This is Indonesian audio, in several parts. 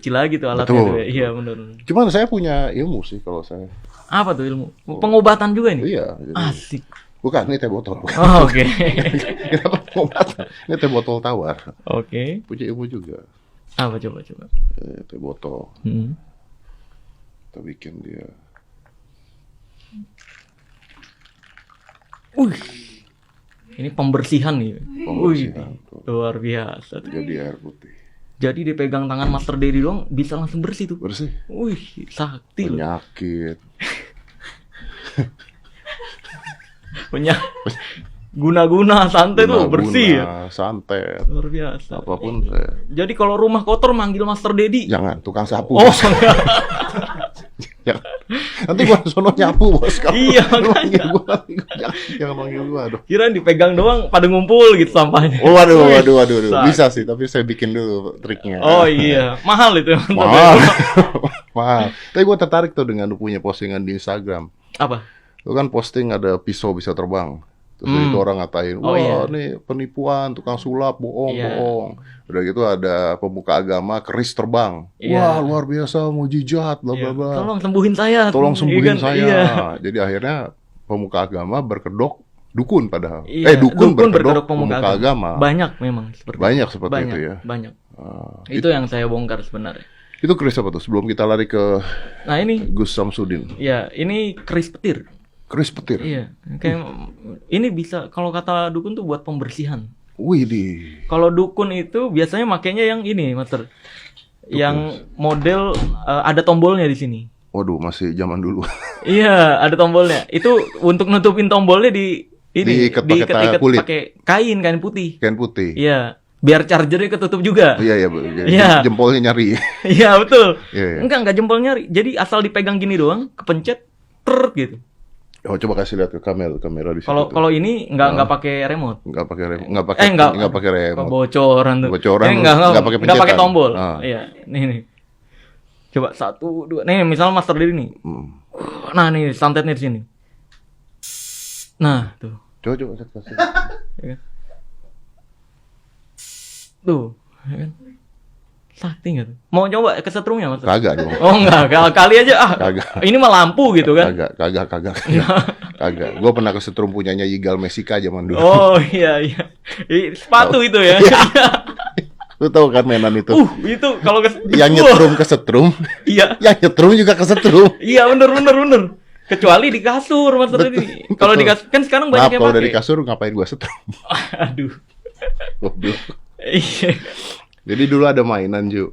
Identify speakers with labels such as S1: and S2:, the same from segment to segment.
S1: kecil lagi tuh alatnya.
S2: Betul.
S1: Tuh, ya. Iya benar.
S2: Cuman saya punya ilmu sih kalau saya.
S1: Apa tuh ilmu? Pengobatan juga ini?
S2: Iya. Jadi,
S1: Asik.
S2: bukan, ini teh botol.
S1: Oh, oke.
S2: Kenapa pengobatan? Ini teh botol tawar.
S1: Oke.
S2: Punya ilmu juga.
S1: Apa coba?
S2: Teh botol. Kita bikin dia.
S1: Ini pembersihan nih.
S2: Pembersihan.
S1: Luar biasa.
S2: Jadi air putih.
S1: Jadi dipegang tangan Master Dedi doang bisa langsung bersih tuh.
S2: Bersih.
S1: Sakti loh.
S2: Penyakit.
S1: Guna-guna santai tuh bersih ya.
S2: Santet.
S1: Luar biasa.
S2: Apapun saya.
S1: Jadi kalau rumah kotor manggil Master Dedi.
S2: Jangan, tukang sapu.
S1: Oh,
S2: Jangan. Nanti gua sono nyapu, Bos.
S1: Iya,
S2: Lu manggil gua, jangan manggil gua, aduh.
S1: kirain dipegang doang pada ngumpul gitu sampahnya.
S2: Oh, waduh. Bisa sih, tapi saya bikin dulu triknya.
S1: Oh iya, mahal itu.
S2: Mahal. Mahal. Tapi gua tertarik tuh dengan lu punya postingan di Instagram.
S1: Apa?
S2: Lu kan posting ada pisau bisa terbang. Terus itu orang ngatain, wah ini penipuan, tukang sulap, bohong. Udah gitu ada pemuka agama, keris terbang. Wah luar biasa, mujizat, bla bla bla.
S1: Tolong sembuhin saya.
S2: Tolong sembuhin saya.
S1: Iya.
S2: Jadi akhirnya pemuka agama berkedok dukun padahal.
S1: Iya,
S2: Dukun berkedok pemuka agama.
S1: Banyak memang seperti
S2: itu ya.
S1: Banyak. Itu yang saya bongkar sebenarnya.
S2: Itu keris apa tuh? Sebelum kita lari ke
S1: ini
S2: Gus Samsudin.
S1: Ya, ini keris petir.
S2: Keris petir.
S1: Iya, kayak ini bisa kalau kata dukun tuh buat pembersihan.
S2: Widih.
S1: Kalau dukun itu biasanya makainya yang ini, Master. Yang model ada tombolnya di sini.
S2: Waduh, masih zaman dulu.
S1: Iya, ada tombolnya. Itu untuk nutupin tombolnya diikat
S2: kulit.
S1: Pakai kain putih.
S2: Kain putih.
S1: Iya, biar chargernya ketutup juga.
S2: Iya. Jempolnya nyari.
S1: Iya, betul.
S2: Iya.
S1: Enggak jempol nyari. Jadi asal dipegang gini doang, kepencet, gitu.
S2: Oh, coba kasih lihat ke kamera di situ.
S1: Kalau ini enggak pakai remote.
S2: Enggak pakai remote.
S1: Bocoran tuh.
S2: Enggak pakai pencetan.
S1: Enggak pakai tombol. Iya, nih. Coba 1 2. Nih, misal Master Dedi nih. Nah, nih santetnya di sini. Nah, tuh.
S2: Coba kasih.
S1: Ya kan? Tuh, ya kan? Sakti nggak tuh? Mau coba kesetrumnya, Mas?
S2: Kagak dong.
S1: Oh enggak, kali aja.
S2: Kagak.
S1: Ini mah lampu gitu kan?
S2: Kagak. Gue pernah kesetrum punyanya Yigal Mesika zaman dulu.
S1: Oh iya. Sepatu itu ya.
S2: Lu tahu kan mainan itu?
S1: Itu kalau
S2: yang nyetrum kesetrum.
S1: Iya.
S2: Yang nyetrum juga kesetrum.
S1: Iya, bener. Kecuali di kasur, Mas Dedi. Kalau di kasur kan sekarang banyak yang pakai.
S2: Kalau dari kasur ngapain gua setrum?
S1: Aduh.
S2: Goblok.
S1: Iya.
S2: Jadi dulu ada mainan, Ju.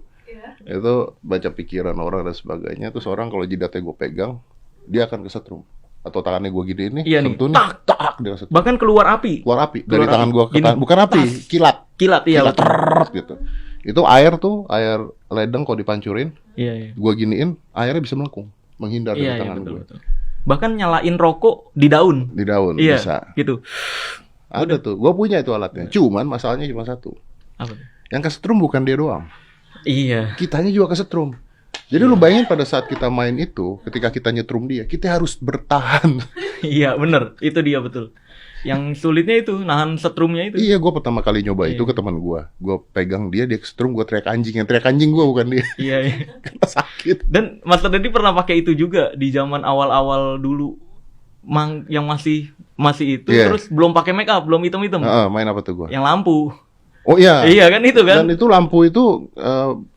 S2: Itu baca pikiran orang dan sebagainya. Terus orang kalau jidatnya gue pegang, dia akan kesetrum. Atau tangannya gue gini nih, sentuh nih, tak, dia kesetrum.
S1: Bahkan keluar api.
S2: Dari tangan gue ke tangan. Bukan api, kilat.
S1: Iya.
S2: Kilat, gitu. Itu air ledeng kalau dipancurin.
S1: Iya.
S2: Gue giniin, airnya bisa melengkung, menghindar dari tangan gue.
S1: Betul. Bahkan nyalain rokok di daun.
S2: Iya, bisa.
S1: Gitu.
S2: Ada tuh, gue punya itu alatnya. Cuman masalahnya cuma satu.
S1: Apa?
S2: Yang kesetrum bukan dia doang.
S1: Iya.
S2: Kitanya juga kesetrum. Jadi lu bayangin pada saat kita main itu, ketika kita nyetrum dia, kita harus bertahan.
S1: Iya, bener. Itu dia betul. Yang sulitnya itu nahan setrumnya itu.
S2: Iya, gue pertama kali nyoba itu ke teman gue. Gue pegang dia kesetrum, gue teriak anjing. Yang teriak anjing gue bukan dia.
S1: Iya.
S2: Karena sakit.
S1: Dan Mas Dedi pernah pakai itu juga di zaman awal-awal dulu. Yang masih itu terus belum pakai make up, belum hitam-hitam.
S2: Main apa tuh gue?
S1: Yang lampu.
S2: Oh iya.
S1: Iya kan itu kan.
S2: Dan itu lampu itu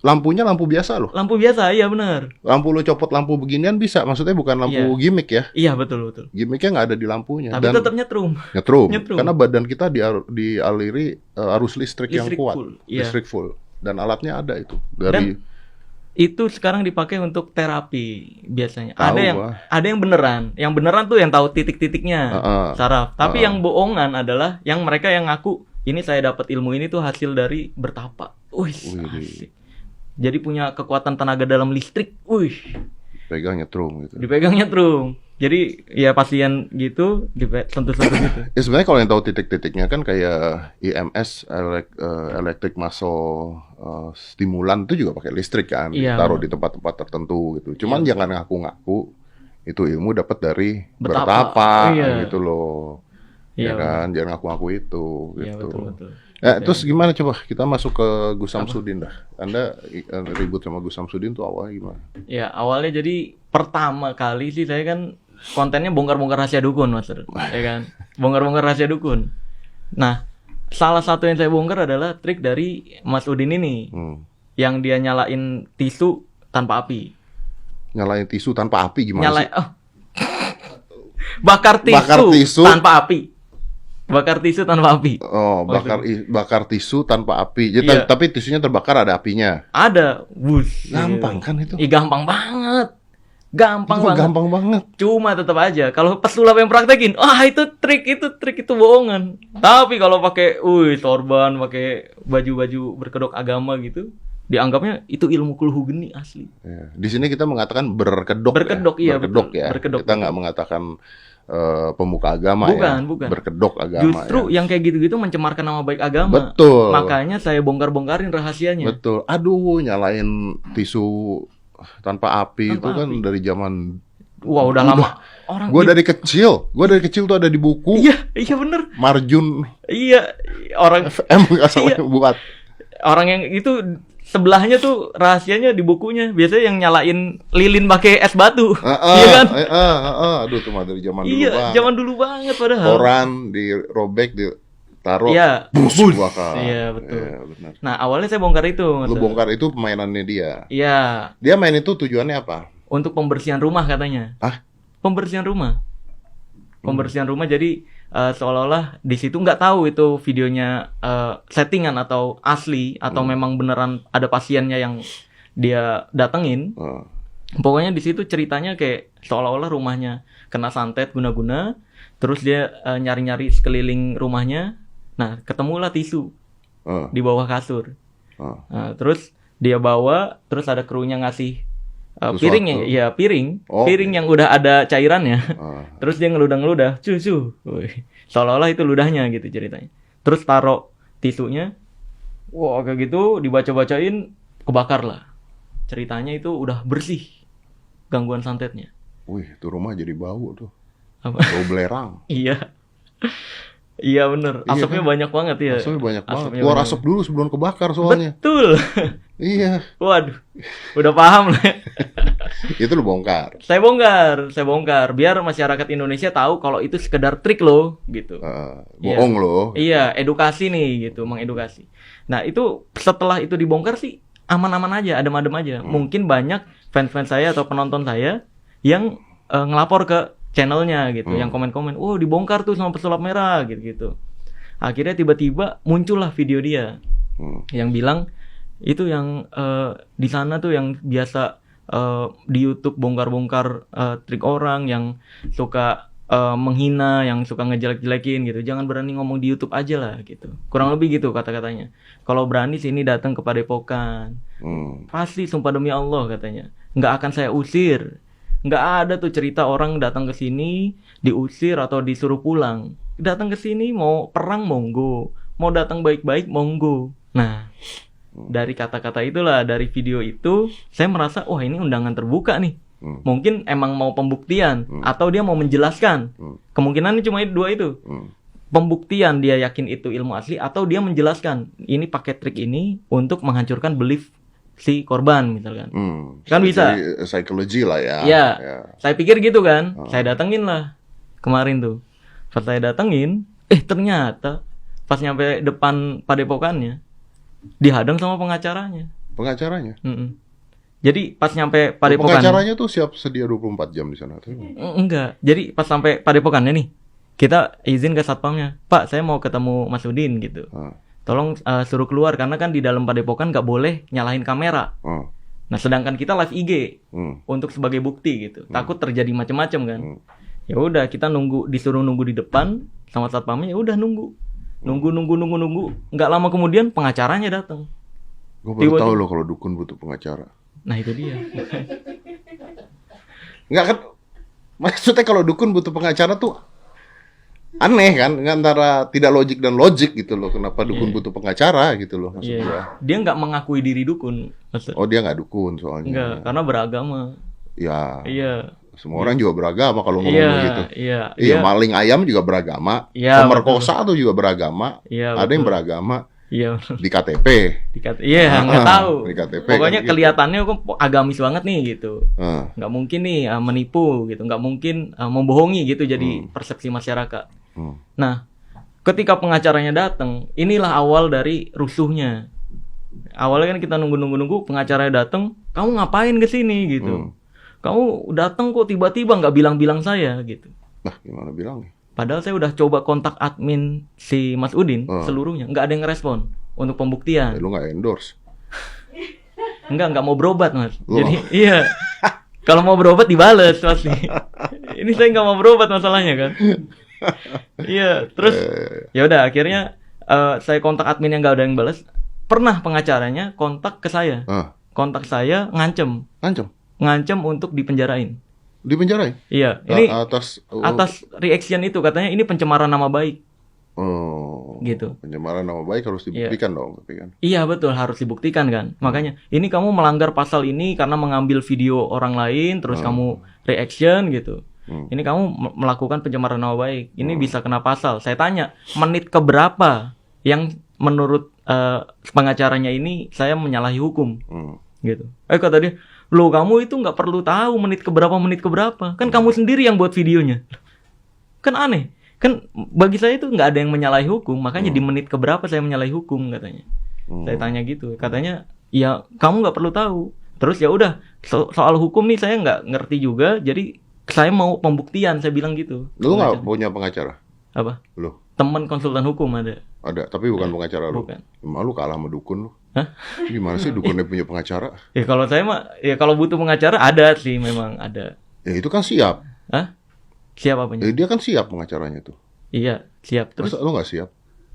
S2: lampunya lampu biasa loh.
S1: Lampu biasa, iya benar.
S2: Lampu lu copot lampu beginian bisa. Maksudnya bukan lampu gimmick ya.
S1: Iya betul.
S2: Gimmicknya nggak ada di lampunya.
S1: Tapi tetap nyetrum.
S2: Karena badan kita dialiri arus listrik yang kuat.
S1: Full.
S2: Listrik full. Dan alatnya ada itu.
S1: Dan itu sekarang dipakai untuk terapi biasanya. Ada yang beneran. Yang beneran tuh yang tahu titik-titiknya saraf. Tapi yang bohongan adalah yang mereka yang ngaku ini saya dapat ilmu ini tuh hasil dari bertapa. Asik. Jadi punya kekuatan tenaga dalam listrik.
S2: Dipegang nyetrum gitu.
S1: Jadi ya pasien gitu sentuh-sentuh gitu.
S2: Ya sebenarnya kalau yang tahu titik-titiknya kan kayak EMS, electric muscle stimulan itu juga pakai listrik kan, taruh di tempat-tempat tertentu gitu. Cuman jangan ngaku-ngaku itu ilmu dapat dari bertapa gitu loh. Ya kan, jangan ngaku-ngaku itu gitu.
S1: Betul.
S2: Terus gimana coba kita masuk ke Gus Samsudin dah. Anda ribut sama Gus Samsudin tuh awalnya gimana?
S1: Ya awalnya jadi pertama kali sih saya kan kontennya bongkar-bongkar rahasia dukun, Mas. Ya kan? Bongkar-bongkar rahasia dukun. Nah, salah satu yang saya bongkar adalah trik dari Mas Udin ini. Yang dia nyalain tisu tanpa api.
S2: Nyalain tisu tanpa api gimana sih?
S1: Bakar tisu tanpa api. Bakar tisu tanpa api.
S2: Oh, bakar tisu tanpa api. Jadi, tapi tisunya terbakar ada apinya.
S1: Ada. Wush.
S2: Gampang kan itu?
S1: Gampang banget. Gampang
S2: banget.
S1: Cuma tetap aja kalau pesulap yang praktekin, itu trik itu bohongan. Tapi kalau pakai sorban, pakai baju-baju berkedok agama gitu, dianggapnya itu ilmu kulhu geni asli.
S2: Ya. Di sini kita mengatakan berkedok
S1: ya.
S2: Berkedok. Kita nggak mengatakan pemuka agama.
S1: Bukan.
S2: Berkedok agama.
S1: Justru yang kayak gitu-gitu mencemarkan nama baik agama.
S2: Betul.
S1: Makanya saya bongkar-bongkarin rahasianya.
S2: Betul. Aduh, nyalain tisu tanpa api itu kan dari zaman.
S1: Wah, udah lama.
S2: Gue dari kecil tuh ada di buku.
S1: Iya bener.
S2: Marjun.
S1: Iya, orang
S2: FM asalnya buat.
S1: Orang yang itu sebelahnya tuh rahasianya di bukunya. Biasanya yang nyalain lilin pakai es batu. Iya kan?
S2: Aduh, tuh mah dari zaman dulu
S1: banget. Iya, zaman dulu banget padahal.
S2: Koran dirobek, ditaruh, bus bakal.
S1: Iya, betul.
S2: Iya, benar.
S1: Nah, awalnya saya bongkar itu.
S2: Lu bongkar itu permainannya dia.
S1: Iya.
S2: Dia main itu tujuannya apa?
S1: Untuk pembersihan rumah katanya. Pembersihan rumah. Pembersihan rumah, jadi seolah-olah di situ nggak tahu itu videonya settingan atau asli atau memang beneran ada pasiennya yang dia datengin. Pokoknya di situ ceritanya kayak seolah-olah rumahnya kena santet guna-guna, terus dia nyari-nyari sekeliling rumahnya. Nah, ketemulah tisu di bawah kasur. Nah, terus dia bawa, terus ada krunya ngasih piring piring yang udah ada cairannya. Terus dia ngeludah-ngeludah, cucu. Seolah-olah itu ludahnya gitu ceritanya. Terus taruh tisunya. Wah, kayak gitu dibaca-bacain, kebakar lah. Ceritanya itu udah bersih gangguan santetnya.
S2: Wih, itu rumah jadi bau tuh.
S1: Apa?
S2: Bau belerang.
S1: Iya. Iya bener, asapnya banyak banget ya.
S2: Asapnya banyak banget. Keluar asap dulu sebelum kebakar soalnya.
S1: Betul.
S2: Iya.
S1: Waduh, udah paham lah.
S2: Itu lu bongkar.
S1: Saya bongkar. Biar masyarakat Indonesia tahu kalau itu sekedar trik loh, gitu.
S2: Bohong loh.
S1: Iya, edukasi nih, gitu, mengedukasi. Nah itu setelah itu dibongkar sih aman-aman aja, adem-adem aja. Mungkin banyak fans-fans saya atau penonton saya yang ngelapor ke channelnya gitu, yang komen-komen, dibongkar tuh sama pesulap merah gitu. Akhirnya tiba-tiba muncullah video dia yang bilang itu yang di sana tuh yang biasa di YouTube bongkar-bongkar trik orang, yang suka menghina, yang suka ngejelek-jelekin gitu. Jangan berani ngomong di YouTube aja lah gitu. Kurang lebih gitu kata-katanya. Kalau berani sini datang ke Padepokan, pasti sumpah demi Allah katanya, nggak akan saya usir. Nggak ada tuh cerita orang datang ke sini diusir atau disuruh pulang. Datang ke sini mau perang monggo, mau datang baik-baik monggo. Nah, dari kata-kata itulah, dari video itu saya merasa ini undangan terbuka nih. Mungkin emang mau pembuktian atau dia mau menjelaskan. Kemungkinannya cuma dua itu. Pembuktian dia yakin itu ilmu asli atau dia menjelaskan ini pakai trik ini untuk menghancurkan belief si korban misalkan. Kan bisa.
S2: Psikologi lah ya.
S1: Iya. Saya pikir gitu kan. Saya datengin lah kemarin tuh. Pas saya datengin, ternyata pas nyampe depan Padepokannya dihadang sama pengacaranya.
S2: Pengacaranya?
S1: Jadi pas nyampe Padepokan.
S2: Pengacaranya tuh siap sedia 24 jam di sana tuh.
S1: Enggak. Jadi pas sampai Padepokannya nih, kita izin ke satpamnya. Pak, saya mau ketemu Mas Udin gitu. Tolong suruh keluar karena kan di dalam Padepokan nggak boleh nyalain kamera. Nah, sedangkan kita live IG untuk sebagai bukti gitu. Takut terjadi macam-macam kan. Ya udah, kita disuruh nunggu di depan sama satpamnya. Ya udah nunggu. Nggak lama kemudian pengacaranya datang.
S2: Gue baru tahu loh kalau dukun butuh pengacara.
S1: Nah, itu dia.
S2: Nggak kan? Maksudnya kalau dukun butuh pengacara tuh aneh kan, antara tidak logik dan logik gitu loh. Kenapa dukun butuh pengacara gitu loh maksudnya.
S1: Dia nggak mengakui diri dukun.
S2: Oh, dia nggak dukun soalnya.
S1: Enggak, karena beragama.
S2: Ya.
S1: Iya.
S2: Semua orang juga beragama kalau ngomong begitu.
S1: Iya,
S2: maling ayam juga beragama.
S1: Iya,
S2: pemerkosa tuh juga beragama.
S1: Iya,
S2: ada yang beragama. Iya. Di KTP.
S1: Iya, nggak tahu.
S2: Di KTP.
S1: Pokoknya kan kelihatannya kok agamis banget nih gitu. Nggak mungkin nih menipu gitu, nggak mungkin membohongi gitu jadi persepsi masyarakat. Nah, ketika pengacaranya datang, inilah awal dari rusuhnya. Awalnya kan kita nunggu pengacaranya datang, kamu ngapain ke sini gitu. Kamu datang kok tiba-tiba nggak bilang-bilang saya gitu.
S2: Nah, gimana bilangnya?
S1: Padahal saya udah coba kontak admin si Mas Udin seluruhnya, nggak ada yang ngerespon untuk pembuktian.
S2: Lu nggak endorse?
S1: Nggak mau berobat Mas. Jadi iya, kalau mau berobat dibales pasti. Ini saya nggak mau berobat masalahnya kan. Iya, terus ya udah akhirnya saya kontak admin yang nggak ada yang balas. Pernah pengacaranya kontak ke saya, kontak saya ngancem untuk dipenjarain.
S2: Dipenjarain?
S1: Iya, ini atas reaction itu katanya ini pencemaran nama baik. Gitu.
S2: Pencemaran nama baik harus dibuktikan dong, tapi kan.
S1: Iya betul, harus dibuktikan kan. Makanya ini kamu melanggar pasal ini karena mengambil video orang lain, terus kamu reaction gitu. Ini kamu melakukan pencemaran nama baik. Ini bisa kena pasal. Saya tanya, menit keberapa yang menurut pengacaranya ini saya menyalahi hukum, gitu. Kata dia, loh kamu itu nggak perlu tahu menit keberapa. Kan kamu sendiri yang buat videonya. Kan aneh. Kan bagi saya itu nggak ada yang menyalahi hukum. Makanya di menit keberapa saya menyalahi hukum katanya. Saya tanya gitu. Katanya, ya kamu nggak perlu tahu. Terus ya udah soal hukum nih saya nggak ngerti juga. Jadi saya mau pembuktian, saya bilang gitu.
S2: Lu nggak punya pengacara?
S1: Apa?
S2: Lu?
S1: Teman konsultan hukum ada.
S2: Ada, tapi bukan pengacara lu.
S1: Bukan.
S2: Emang lu kalah sama dukun lu.
S1: Hah?
S2: Gimana sih dukunnya punya pengacara?
S1: Ya kalau saya mah, ya kalau butuh pengacara ada sih, memang ada.
S2: Ya itu kan siap.
S1: Hah? Siap apanya?
S2: Ya, dia kan siap pengacaranya tuh.
S1: Iya, siap. Terus
S2: masa lu nggak siap?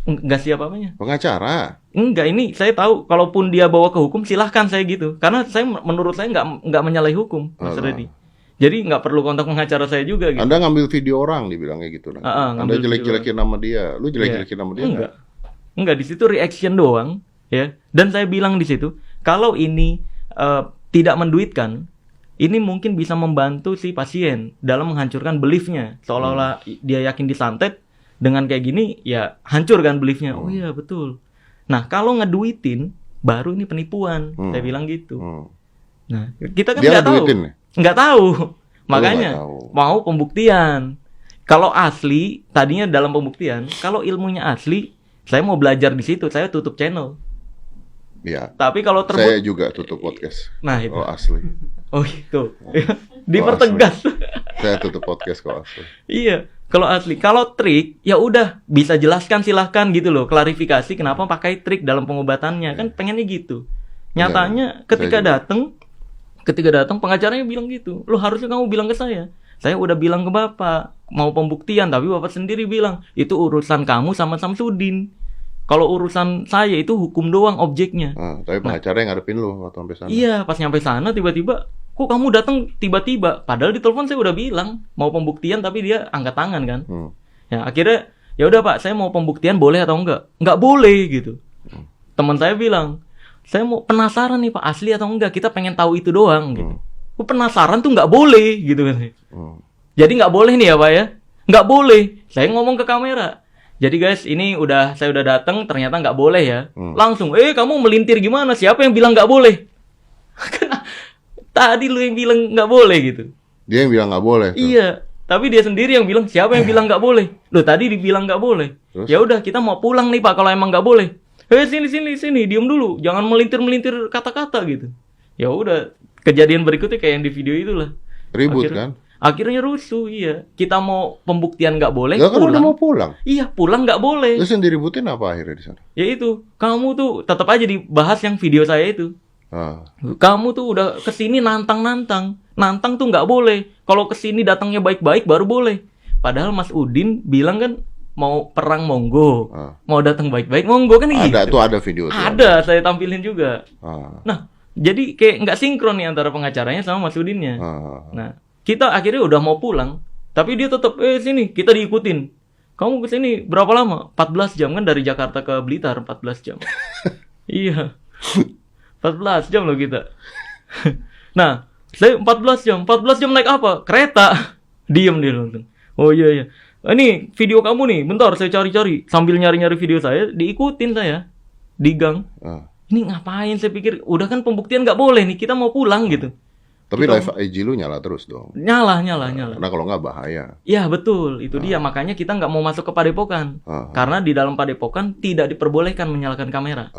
S1: Nggak siap apanya?
S2: Pengacara.
S1: Enggak, ini saya tahu. Kalaupun dia bawa ke hukum, silahkan saya gitu. Karena saya menurut saya nggak menyalahi hukum, Mas Reddy. Jadi nggak perlu kontak pengacara saya juga gitu.
S2: Anda ngambil video orang dibilangnya gitu. Anda jelek-jelekin nama dia. Lu jelek-jelekin nama dia
S1: Enggak, di situ reaction doang. Ya, dan saya bilang di situ, kalau ini tidak menduitkan, ini mungkin bisa membantu si pasien dalam menghancurkan beliefnya, seolah-olah dia yakin disantet dengan kayak gini, ya hancur kan beliefnya. Oh iya betul. Nah kalau ngeduitin, baru ini penipuan. Saya bilang gitu. Nah kita kan nggak tahu, makanya mau pembuktian. Kalau asli, tadinya dalam pembuktian, kalau ilmunya asli, saya mau belajar di situ, saya tutup channel.
S2: Ya.
S1: Tapi kalau
S2: saya juga tutup podcast.
S1: Nah itu.
S2: Oh asli.
S1: Oh itu. Dipertegas.
S2: Saya tutup podcast kalau asli.
S1: Iya, kalau asli. Kalau trik, ya udah bisa jelaskan silahkan gitu loh, klarifikasi kenapa pakai trik dalam pengobatannya. Kan pengennya gitu. Nyatanya ketika datang pengacaranya bilang gitu. Loh harusnya kamu bilang ke saya. Saya udah bilang ke Bapak mau pembuktian, tapi Bapak sendiri bilang itu urusan kamu sama Samsudin. Kalau urusan saya itu hukum doang objeknya.
S2: Tapi pengacara yang ngadepin lu waktu sampai sana.
S1: Iya, pas nyampe sana tiba-tiba, kok kamu datang tiba-tiba? Padahal di telepon saya udah bilang mau pembuktian, tapi dia angkat tangan kan. Ya akhirnya, ya udah Pak, saya mau pembuktian boleh atau enggak? Enggak boleh gitu. Teman saya bilang, saya mau penasaran nih Pak, asli atau enggak? Kita pengen tahu itu doang gitu. Kok penasaran tuh enggak boleh gitu kan. Jadi enggak boleh nih ya Pak ya? Enggak boleh. Saya ngomong ke kamera. Jadi guys, ini saya udah datang, ternyata nggak boleh ya. Langsung, kamu melintir gimana? Siapa yang bilang nggak boleh? Tadi lu yang bilang nggak boleh gitu.
S2: Dia yang bilang nggak boleh. Tuh.
S1: Iya, tapi dia sendiri yang bilang siapa yang bilang nggak boleh? Loh tadi dibilang nggak boleh. Ya udah kita mau pulang nih Pak kalau emang nggak boleh. Sini, diem dulu, jangan melintir kata-kata gitu. Ya udah, kejadian berikutnya kayak yang di video itulah.
S2: Ribut kan?
S1: Akhirnya rusuh, iya. Kita mau pembuktian nggak boleh,
S2: ya, kan udah mau pulang.
S1: Iya, pulang nggak boleh.
S2: Terus yang diributin apa akhirnya di sana?
S1: Ya itu, kamu tuh tetap aja dibahas yang video saya itu. Kamu tuh udah kesini nantang tuh nggak boleh. Kalau kesini datangnya baik-baik baru boleh. Padahal Mas Udin bilang kan mau perang monggo, mau datang baik-baik monggo kan gitu.
S2: Ada tuh, ada video tuh.
S1: Ada, saya tampilin juga. Nah, jadi kayak nggak sinkron nih antara pengacaranya sama Mas Udinnya. Nah. Kita akhirnya udah mau pulang, tapi dia tetap sini, kita diikutin. Kamu kesini berapa lama? 14 jam kan dari Jakarta ke Blitar, 14 jam. Iya. 14 jam loh kita. Nah, saya 14 jam naik apa? Kereta. Diem dia langsung. Oh iya. Ini video kamu nih, bentar saya cari-cari. Sambil nyari-nyari video saya, diikutin saya. di gang. Ini ngapain? Saya pikir udah kan pembuktian nggak boleh nih, kita mau pulang gitu.
S2: Tapi live IG lu nyala terus dong?
S1: Nyala.
S2: Karena kalau nggak bahaya.
S1: Ya betul, itu dia. Makanya kita nggak mau masuk ke padepokan. Karena di dalam padepokan tidak diperbolehkan menyalakan kamera.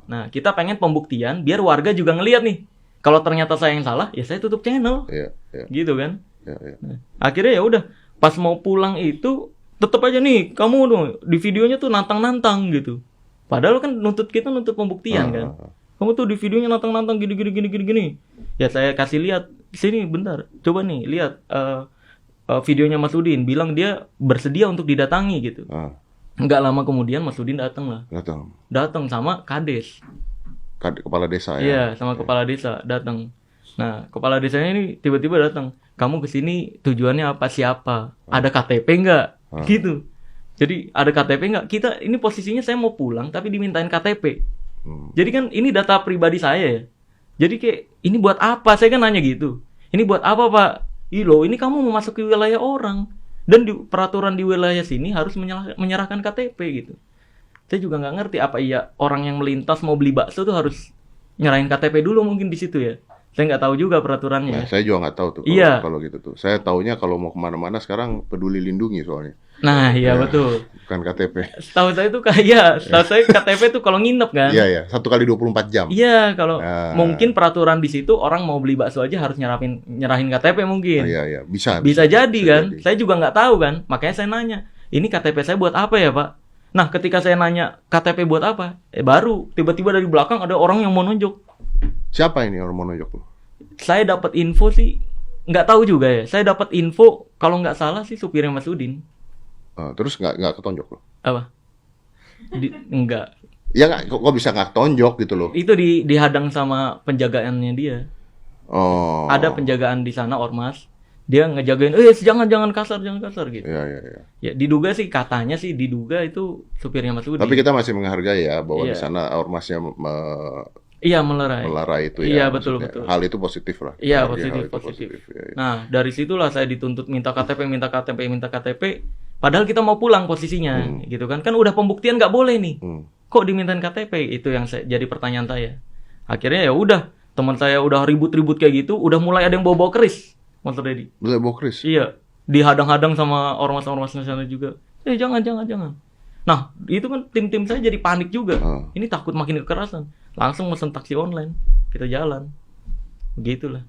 S1: Nah, kita pengen pembuktian biar warga juga ngelihat nih. Kalau ternyata saya yang salah, ya saya tutup channel. Gitu kan? Nah, akhirnya ya udah, pas mau pulang itu tetap aja nih, kamu tuh di videonya tuh nantang-nantang gitu. Padahal kan kita nuntut pembuktian kan. Kamu tuh di videonya nantang-nantang gini. Ya saya kasih lihat, sini bentar, coba nih lihat videonya Mas Udin, bilang dia bersedia untuk didatangi gitu. Nggak lama kemudian Mas Udin datang lah. Datang sama Kades.
S2: Kepala desa ya?
S1: Iya, sama kepala desa datang. Nah, kepala desanya ini tiba-tiba datang. Kamu kesini tujuannya apa? Siapa? Ada KTP nggak? Gitu. Jadi ada KTP nggak? Kita ini posisinya saya mau pulang tapi dimintain KTP. Jadi kan ini data pribadi saya ya. Jadi kayak ini buat apa? Saya kan nanya gitu. Ini buat apa Pak? Loh, ini kamu memasuki wilayah orang. Dan peraturan di wilayah sini harus menyerahkan KTP gitu. Saya juga nggak ngerti apa iya orang yang melintas mau beli bakso tuh harus nyerahin KTP dulu mungkin di situ ya. Saya nggak tahu juga peraturannya.
S2: Nah, saya juga nggak tahu tuh kalau gitu tuh. Saya taunya kalau mau kemana-mana sekarang peduli lindungi soalnya.
S1: Nah, iya betul.
S2: Bukan KTP.
S1: Setahu saya tuh setahu saya KTP tuh kalau nginep kan.
S2: Iya. 1 kali 24 jam.
S1: Iya, kalau mungkin peraturan di situ orang mau beli bakso aja harus nyerahin KTP mungkin.
S2: Iya. Bisa
S1: jadi kan. Saya juga nggak tahu kan. Makanya saya nanya, ini KTP saya buat apa ya Pak? Nah, ketika saya nanya KTP buat apa? Baru tiba-tiba dari belakang ada orang yang mau nunjuk.
S2: Siapa ini orang mau nunjuk lu?
S1: Saya dapat info sih, nggak tahu juga ya. Saya dapat info kalau nggak salah sih supirnya Mas Udin.
S2: Terus nggak ketonjok lo?
S1: Apa? Enggak.
S2: Ya kok bisa nggak ketonjok gitu loh?
S1: Itu dihadang sama penjagaannya dia. Ada penjagaan di sana ormas. Dia ngejagain, jangan kasar gitu.
S2: Iya.
S1: Ya diduga sih diduga itu supirnya Mas Udin.
S2: Tapi kita masih menghargai ya bahwa di sana ormasnya melerai itu ya.
S1: Iya, betul.
S2: Hal itu positif lah.
S1: Iya, positif. Ya. Nah, dari situlah saya dituntut minta KTP. Padahal kita mau pulang posisinya, gitu kan? Kan udah pembuktian nggak boleh nih. Kok dimintain KTP? Itu yang jadi pertanyaan saya. Akhirnya ya udah, teman saya udah ribut-ribut kayak gitu, udah mulai ada yang bawa keris, Mas Dedi.
S2: Bawa keris?
S1: Iya, dihadang-hadang sama ormas-ormas sana juga. Jangan. Nah, itu kan tim-tim saya jadi panik juga. Ini takut makin kekerasan. Langsung mesen taksi online, kita jalan. Begitulah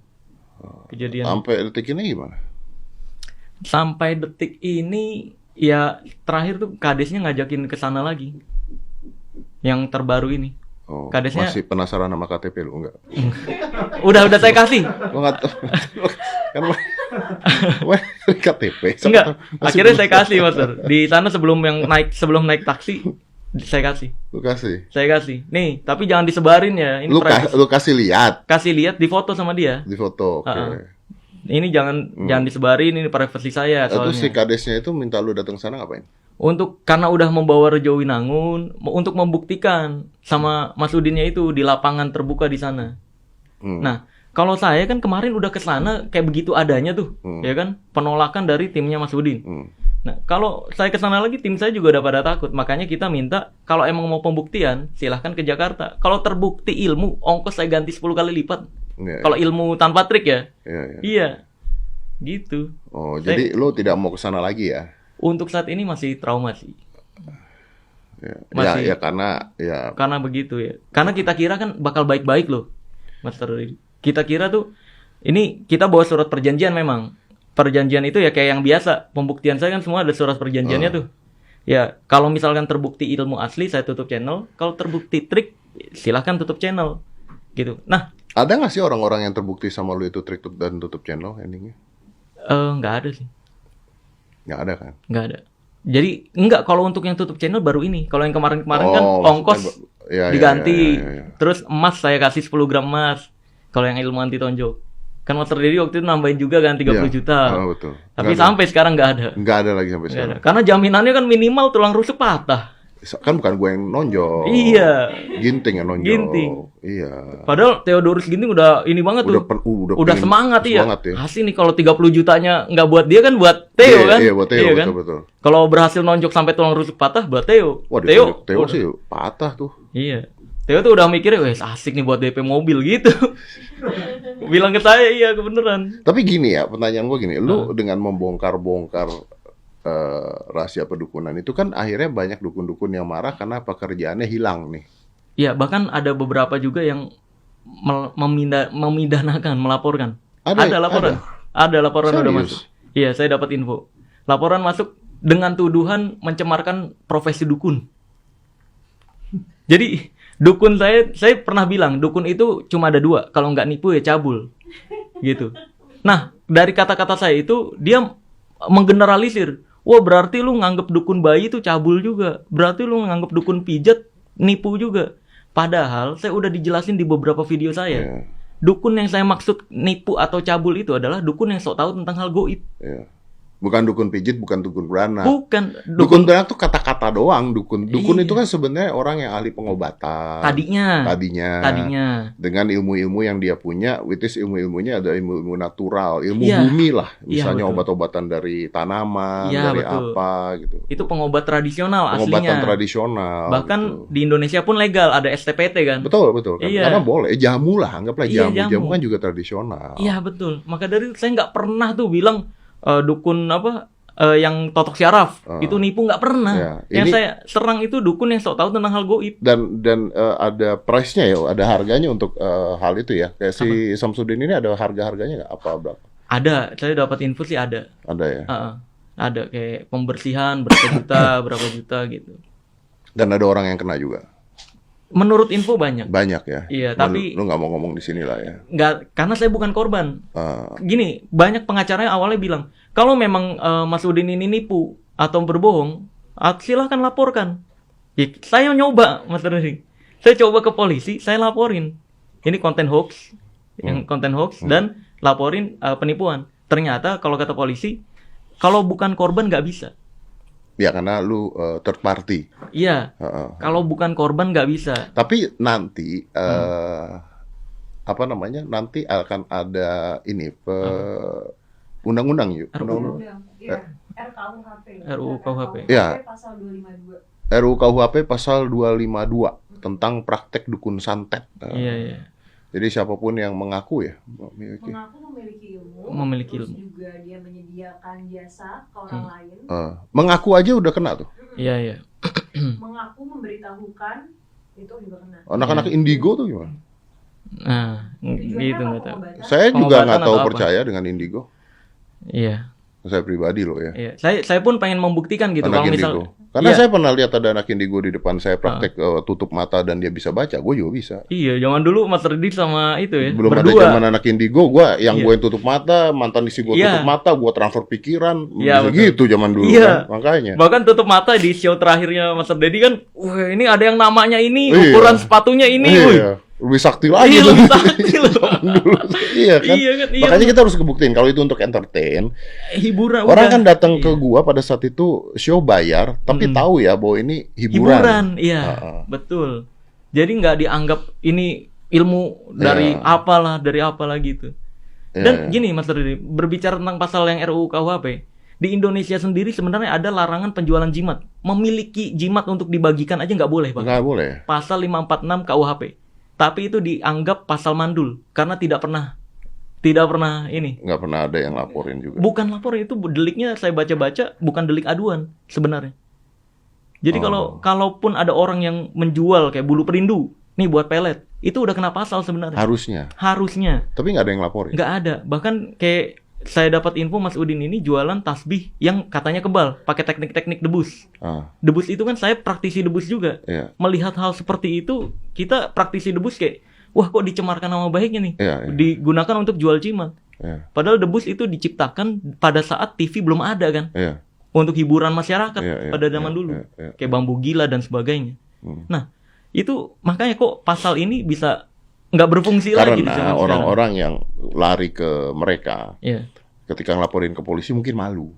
S1: kejadian.
S2: Sampai detik ini gimana?
S1: Sampai detik ini ya terakhir tuh kadesnya ngajakin ke sana lagi. Yang terbaru ini. Kadesnya
S2: masih penasaran sama KTP lu enggak?
S1: udah saya kasih.
S2: Gua enggak tahu. Kan KTP.
S1: Enggak. Akhirnya saya kasih, Mas. Di sana sebelum naik taksi saya kasih.
S2: Lu kasih?
S1: Saya kasih. Nih, tapi jangan disebarin ya. Ini
S2: lu kasih lihat.
S1: Kasih lihat di foto sama dia.
S2: Di foto. Oke.
S1: Ini jangan disebarin, ini privasi saya soalnya.
S2: Terus si kadesnya itu minta lu datang sana ngapain?
S1: Karena udah membawa Rejo Winangun untuk membuktikan sama Mas Udinnya itu di lapangan terbuka di sana. Nah, kalau saya kan kemarin udah ke sana kayak begitu adanya tuh, ya kan? Penolakan dari timnya Mas Udin. Nah, kalau saya ke sana lagi tim saya juga udah pada takut. Makanya kita minta kalau emang mau pembuktian, silahkan ke Jakarta. Kalau terbukti ilmu, ongkos saya ganti 10 kali lipat. Kalau ilmu tanpa trik ya. Iya. Gitu.
S2: Jadi lo tidak mau ke sana lagi ya?
S1: Untuk saat ini masih trauma sih.
S2: Ya karena
S1: begitu ya. Karena kita kira kan bakal baik-baik loh, Mas Terudi. Kita kira tuh ini kita bawa surat perjanjian memang. Perjanjian itu ya kayak yang biasa. Pembuktian saya kan semua ada surat perjanjiannya tuh. Ya, kalau misalkan terbukti ilmu asli saya tutup channel, kalau terbukti trik silahkan tutup channel. Gitu. Nah,
S2: ada nggak sih orang-orang yang terbukti sama lu itu trik dan tutup channel endingnya?
S1: Nggak ada sih.
S2: Nggak ada kan?
S1: Nggak ada. Jadi kalau untuk yang tutup channel baru ini. Kalau yang kemarin-kemarin kan ongkos diganti. Terus emas saya kasih 10 gram emas. Kalau yang ilmu anti tonjok. Kan Mas Dedi waktu itu nambahin juga kan 30 juta.
S2: Betul.
S1: Tapi sampai sekarang nggak ada.
S2: Nggak ada lagi sampai sekarang.
S1: Karena jaminannya kan minimal tulang rusuk patah.
S2: Kan bukan gue yang nonjol.
S1: Iya.
S2: Ginting yang nonjol.
S1: Ginting.
S2: Iya.
S1: Padahal Theodorus Ginting udah ini banget tuh. Udah semangat ya. Asli nih kalau 30 jutanya nggak buat dia kan buat Theo kan.
S2: Iya buat Theo,
S1: iya, kan?
S2: Betul.
S1: Kalau berhasil nonjok sampai tulang rusuk patah buat Theo.
S2: Wah, Theo sih patah tuh.
S1: Iya. Theo tuh udah mikirnya, wes asik nih buat DP mobil gitu. Bilang ke saya, iya kebenaran.
S2: Tapi gini ya, pertanyaan gue gini, lu dengan membongkar-bongkar rahasia pedukunan itu kan akhirnya banyak dukun-dukun yang marah karena pekerjaannya hilang nih.
S1: Iya, bahkan ada beberapa juga yang memidanakan, melaporkan. Ada laporan. Ada laporan udah masuk. Iya, saya dapat info. Laporan masuk dengan tuduhan mencemarkan profesi dukun. Jadi dukun saya pernah bilang dukun itu cuma ada 2, kalau nggak nipu ya cabul, gitu. Nah dari kata-kata saya itu dia menggeneralisir, wah berarti lu nganggep dukun bayi itu cabul juga, berarti lu nganggep dukun pijat nipu juga. Padahal saya udah dijelasin di beberapa video saya, dukun yang saya maksud nipu atau cabul itu adalah dukun yang sok tahu tentang hal goib.
S2: Bukan dukun pijit, bukan dukun beranak.
S1: Bukan.
S2: Dukun beranak tuh kata-kata doang. Dukun itu kan sebenarnya orang yang ahli pengobatan. Tadinya. Dengan ilmu-ilmu yang dia punya, which is ilmu-ilmunya ada ilmu-ilmu natural, ilmu bumi lah. Misalnya obat-obatan dari tanaman, dari betul. Apa gitu.
S1: Itu pengobat tradisional aslinya.
S2: Pengobatan tradisional.
S1: Bahkan gitu. Di Indonesia pun legal, ada STPT kan.
S2: Betul. Kan? Karena boleh. Jamu lah, anggaplah jamu. Jamu kan juga tradisional.
S1: Iya betul. Maka dari saya nggak pernah tuh bilang dukun yang totok syaraf itu nipu, nggak pernah. Yang saya serang itu dukun yang sok tahu tentang hal goib.
S2: Dan ada price-nya ya, ada harganya untuk hal itu ya. Kayak si Samsudin ini ada harganya nggak? Apa berapa?
S1: Ada, saya dapat info sih ada.
S2: Ada ya.
S1: Ada kayak pembersihan berapa juta, berapa juta gitu.
S2: Dan ada orang yang kena juga.
S1: Menurut info banyak.
S2: Banyak ya.
S1: Iya, tapi
S2: lu nggak mau ngomong di sini lah ya.
S1: Nggak, karena saya bukan korban. Gini, banyak pengacaranya awalnya bilang, kalau memang Mas Udin ini nipu atau berbohong, silahkan laporkan. Ya, saya nyoba, Mas Udin. Saya coba ke polisi, saya laporin. Ini konten hoax, dan laporin penipuan. Ternyata kalau kata polisi, kalau bukan korban nggak bisa.
S2: Ya karena lu third party.
S1: Iya. Kalau bukan korban nggak bisa.
S2: Tapi nanti nanti akan ada ini undang-undang yuk.
S1: RUU KUHP.
S2: Ya. RUU KUHP pasal 252 tentang praktek dukun santet.
S1: Iya.
S2: Jadi siapapun yang mengaku ya
S1: memiliki ilmu,
S3: juga dia menyediakan jasa ke orang lain.
S2: Mengaku aja udah kena tuh.
S1: Iya.
S3: Mengaku memberitahukan itu juga kena.
S2: Anak-anak indigo tuh gimana?
S1: Nah, gitu nggak tahu.
S2: Saya juga nggak tahu percaya dengan indigo.
S1: Iya.
S2: Saya pribadi loh ya.
S1: Iya. Saya pun pengen membuktikan gitu
S2: anak
S1: kalau
S2: indigo. Karena saya pernah lihat ada anak indigo di depan saya praktek tutup mata dan dia bisa baca, gue juga bisa.
S1: Iya, zaman dulu Mas Redi sama itu ya.
S2: Belum
S1: berdua.
S2: Ada zaman anak indigo, gue yang gue tutup mata, mantan istri gue tutup mata, gue transfer pikiran, bisa gitu zaman dulu kan, makanya.
S1: Bahkan tutup mata di show terakhirnya Mas Redi kan, wah ini ada yang namanya ini, ukuran sepatunya ini,
S2: lebih sakti lagi
S1: lebih sakti loh.
S2: Iya kan? Makanya kita harus kebuktiin kalau itu untuk entertain.
S1: Hiburan.
S2: Orang kan datang ke gua pada saat itu show bayar, tapi tahu ya bahwa ini hiburan.
S1: Iya, betul. Jadi nggak dianggap ini ilmu dari apalah gitu. Dan gini Mas Rudi, berbicara tentang pasal yang RUU KUHP, di Indonesia sendiri sebenarnya ada larangan penjualan jimat. Memiliki jimat untuk dibagikan aja nggak boleh, Bang.
S2: Nggak boleh.
S1: Pasal 546 KUHP. Tapi itu dianggap pasal mandul karena tidak pernah ini.
S2: Nggak pernah ada yang laporin juga.
S1: Bukan laporin, itu deliknya saya baca-baca bukan delik aduan sebenarnya. Jadi kalaupun ada orang yang menjual kayak bulu perindu nih buat pelet, itu udah kena pasal sebenarnya. Harusnya.
S2: Tapi nggak ada yang laporin.
S1: Nggak ada. Bahkan kayak saya dapat info Mas Udin ini jualan tasbih yang katanya kebal, pakai teknik-teknik debus. Debus itu kan saya praktisi debus juga. Melihat hal seperti itu, kita praktisi debus kayak, wah kok dicemarkan nama baiknya nih. Digunakan untuk jual jimat. Padahal debus itu diciptakan pada saat TV belum ada kan. Untuk hiburan masyarakat pada zaman dulu. Kayak bambu gila dan sebagainya. Nah, itu makanya kok pasal ini bisa nggak berfungsi lagi.
S2: Karena orang-orang yang lari ke mereka, ketika ngelaporin ke polisi mungkin malu.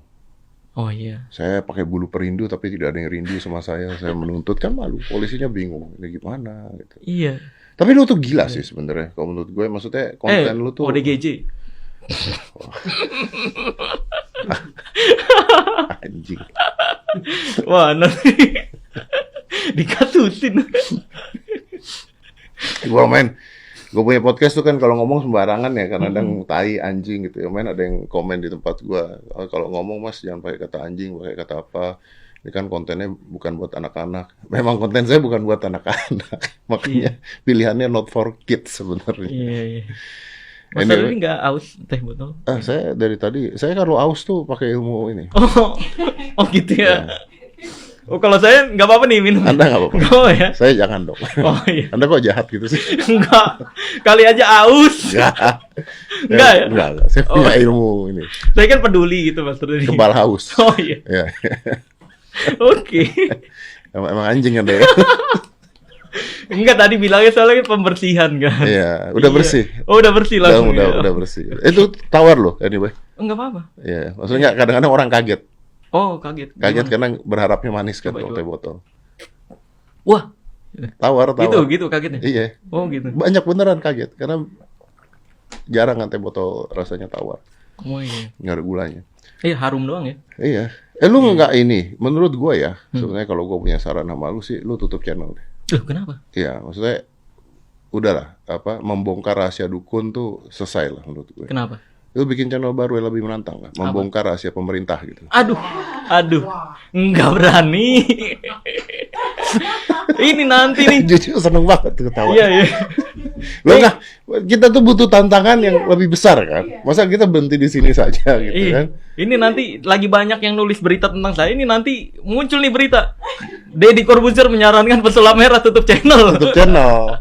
S1: Oh iya.
S2: Saya pakai bulu perindu tapi tidak ada yang rindu sama saya menuntut, kan malu. Polisinya bingung, ini gimana gitu.
S1: Iya.
S2: Tapi lu tuh gila sih sebenarnya. Kalau menurut gue, maksudnya konten lu tuh.
S1: ODGJ.
S2: Anjing.
S1: Wah, nanti dikatusin.
S2: Gue punya podcast tuh kan kalau ngomong sembarangan ya, kadang-kadang tai, anjing gitu ya. Ada yang komen di tempat gue, kalau ngomong mas jangan pakai kata anjing, pakai kata apa. Ini kan kontennya bukan buat anak-anak. Memang konten saya bukan buat anak-anak. Makanya pilihannya not for kids sebenarnya.
S1: Iya. Mas Ardi nggak aus teh botol?
S2: Saya dari tadi, saya kalau aus tuh pakai ilmu ini.
S1: Oh gitu ya. Oh kalau saya nggak apa-apa nih minum.
S2: Anda nggak apa-apa.
S1: Oh ya.
S2: Saya jangan dong.
S1: Oh iya.
S2: Anda kok jahat gitu sih?
S1: Enggak. Kali aja aus. Enggak ya?
S2: Enggak. Saya punya ilmu ini.
S1: Saya kan peduli gitu Mas Ardi.
S2: Kebal haus.
S1: Oh iya.
S2: Ya.
S1: Oke.
S2: Emang anjing Anda ya?
S1: Enggak, tadi bilangnya soalnya pembersihan kan.
S2: Iya, udah bersih.
S1: Oh, udah bersih langsung.
S2: Udah bersih. Itu tawar loh anyway.
S1: Enggak apa-apa.
S2: Iya, maksudnya kadang-kadang orang kaget.
S1: Oh, kaget.
S2: Kaget karena berharapnya manis kan kalau teh botol.
S1: Wah.
S2: Tawar.
S1: Gitu kagetnya.
S2: Iya.
S1: Oh, gitu.
S2: Banyak beneran kaget karena jarang kan teh botol rasanya tawar.
S1: Oh iya.
S2: Nggak ada gulanya.
S1: Iya, harum doang ya.
S2: Iya. Lu nggak ini, menurut gue ya, sebenarnya kalau gue punya saran sama lu sih, lu tutup channel deh.
S1: Loh, kenapa?
S2: Iya, maksudnya udahlah, membongkar rahasia dukun tuh selesai lah menurut gue.
S1: Kenapa?
S2: Lu bikin channel baru yang lebih menantang lah, membongkar rahasia pemerintah gitu.
S1: Aduh, nggak berani. Ini nanti nih.
S2: Jujur seneng banget tuh ketawa.
S1: Iya.
S2: Lo nggak, kita tuh butuh tantangan yang lebih besar kan. Masa kita berhenti di sini saja gitu kan?
S1: Ini nanti lagi banyak yang nulis berita tentang saya. Ini nanti muncul nih berita. Deddy Corbuzier menyarankan pesulap merah tutup channel.
S2: Tutup channel.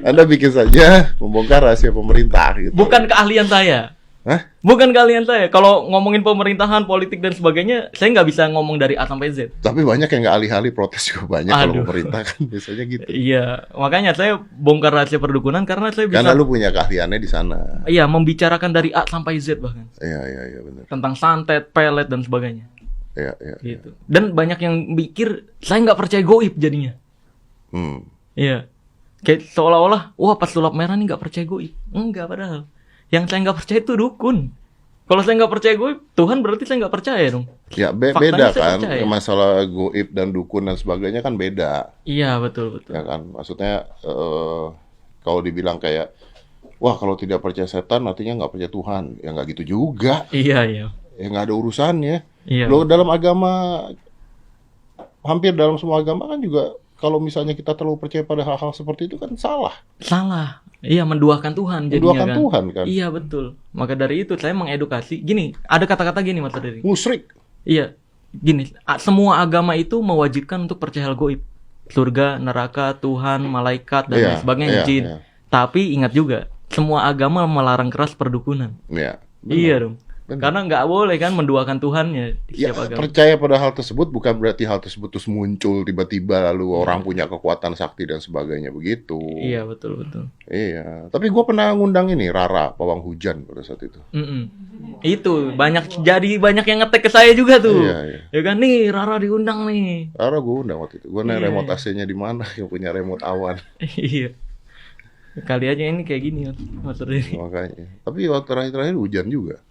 S2: Anda bikin saja membongkar rahasia pemerintah gitu.
S1: Bukan keahlian saya.
S2: Hah?
S1: Bukan keahlian saya. Kalau ngomongin pemerintahan, politik dan sebagainya, saya nggak bisa ngomong dari A sampai Z.
S2: Tapi banyak yang nggak alih-alih, protes juga banyak kalau pemerintah kan biasanya gitu.
S1: Iya, makanya saya bongkar rahasia perdukunan karena saya bisa.
S2: Karena lu punya keahliannya di sana.
S1: Iya, membicarakan dari A sampai Z bahkan.
S2: Iya benar.
S1: Tentang santet, pelet dan sebagainya.
S2: Iya.
S1: Gitu. Dan banyak yang mikir saya nggak percaya goib jadinya. Iya. Kayak seolah-olah, wah pas sulap merah nih nggak percaya goib. Enggak, padahal yang saya nggak percaya itu dukun. Kalau saya nggak percaya goib, Tuhan berarti saya nggak percaya dong.
S2: Ya beda kan, masalah goib dan dukun dan sebagainya kan beda.
S1: Iya betul.
S2: Ya kan, maksudnya kalau dibilang kayak, wah kalau tidak percaya setan artinya nggak percaya Tuhan, ya nggak gitu juga.
S1: Iya.
S2: Ya nggak ada urusannya.
S1: Iya.
S2: Loh dalam agama, hampir dalam semua agama kan juga, kalau misalnya kita terlalu percaya pada hal-hal seperti itu kan salah.
S1: Iya, menduakan Tuhan jadinya kan.
S2: Tuhan kan.
S1: Iya, betul. Maka dari itu saya mengedukasi. Gini, ada kata-kata gini Mas Ardi.
S2: Musyrik.
S1: Iya. Gini, semua agama itu mewajibkan untuk percaya hal gaib. Surga, neraka, Tuhan, malaikat dan lain sebagainya, jin. Iya. Tapi ingat juga, semua agama melarang keras perdukunan.
S2: Iya.
S1: Iya dong. Bener. Karena nggak boleh kan menduakan Tuhannya di
S2: ya,
S1: agama.
S2: Percaya pada hal tersebut bukan berarti hal tersebut terus muncul tiba-tiba lalu orang punya kekuatan sakti dan sebagainya begitu.
S1: Iya betul.
S2: Iya, tapi gue pernah ngundang ini Rara Pawang Hujan pada saat itu.
S1: Itu banyak yang ngetek ke saya juga tuh.
S2: Iya.
S1: Ya kan nih Rara diundang nih.
S2: Rara gue undang waktu itu. Gue nanya remote AC-nya di mana yang punya remote awan.
S1: Iya. Kali aja ini kayak gini Mas Ardi.
S2: Makanya. Tapi waktu terakhir hujan juga.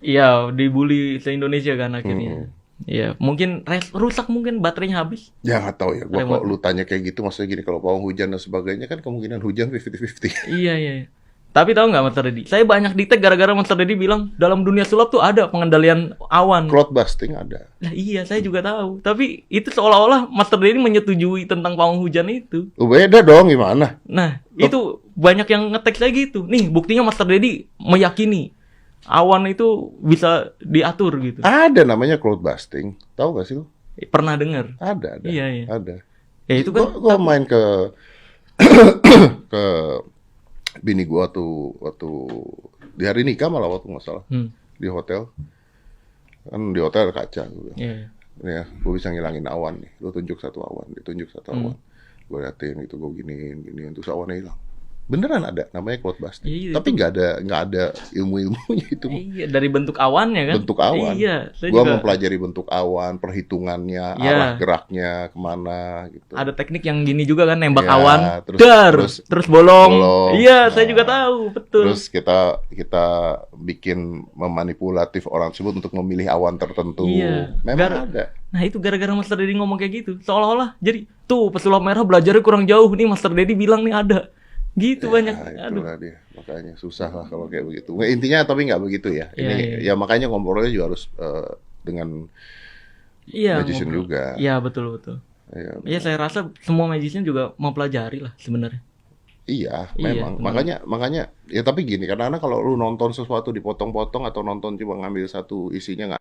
S1: Iya, dibully se-Indonesia kan akhirnya. Iya, mungkin rusak, mungkin baterainya habis.
S2: Ya nggak tahu ya. Gua kok lu tanya kayak gitu, maksudnya gini, kalau pawang hujan dan sebagainya kan kemungkinan hujan 50-50.
S1: Iya. Tapi tahu nggak Mas Ardi? Saya banyak di-tag gara-gara Mas Ardi bilang dalam dunia sulap tuh ada pengendalian awan.
S2: Cloud busting ada.
S1: Nah iya, saya juga tahu. Tapi itu seolah-olah Mas Ardi menyetujui tentang pawang hujan itu.
S2: Beda dong, gimana?
S1: Nah, itu banyak yang nge-tag saya gitu. Nih, buktinya Mas Ardi meyakini awan itu bisa diatur gitu.
S2: Ada namanya cloud busting. Tahu gak sih lu?
S1: Pernah dengar?
S2: Ada.
S1: Iya.
S2: Ada.
S1: Ya itu kan
S2: gua main ke bini gua waktu di hari nikah malah waktu nggak salah. Di hotel. Kan di hotel ada kaca gitu.
S1: Iya.
S2: Ya, gua bisa ngilangin awan nih. Lu tunjuk satu awan, ditunjuk satu awan. Gua liatin gitu, gua giniin terus awannya hilang. Beneran ada namanya cloud busting.
S1: Iya,
S2: tapi nggak ada ilmu-ilmunya itu.
S1: Iya, dari bentuk awannya kan.
S2: Bentuk awan.
S1: Iya,
S2: gua mempelajari bentuk awan, perhitungannya, arah geraknya kemana gitu.
S1: Ada teknik yang gini juga kan, nembak
S2: ya,
S1: awan, terus bolong. Iya, saya juga tahu, betul.
S2: Terus kita bikin memanipulatif orang tersebut untuk memilih awan tertentu.
S1: Iya.
S2: Memang ada.
S1: Nah, itu gara-gara Mas Ardi ngomong kayak gitu. Seolah-olah jadi tuh pesulap merah belajarnya kurang jauh nih, Master Dedi bilang nih ada. Gitu banyak.
S2: Itulah dia, makanya susah lah kalau kayak begitu. Intinya tapi nggak begitu ya. Ini ya makanya ngobrolnya juga harus dengan magician juga.
S1: Iya, betul. Iya, saya rasa semua magician juga mau pelajari lah sebenarnya.
S2: Iya, memang. Makanya ya tapi gini, karena kalau lu nonton sesuatu dipotong-potong atau nonton cuma ngambil satu isinya nggak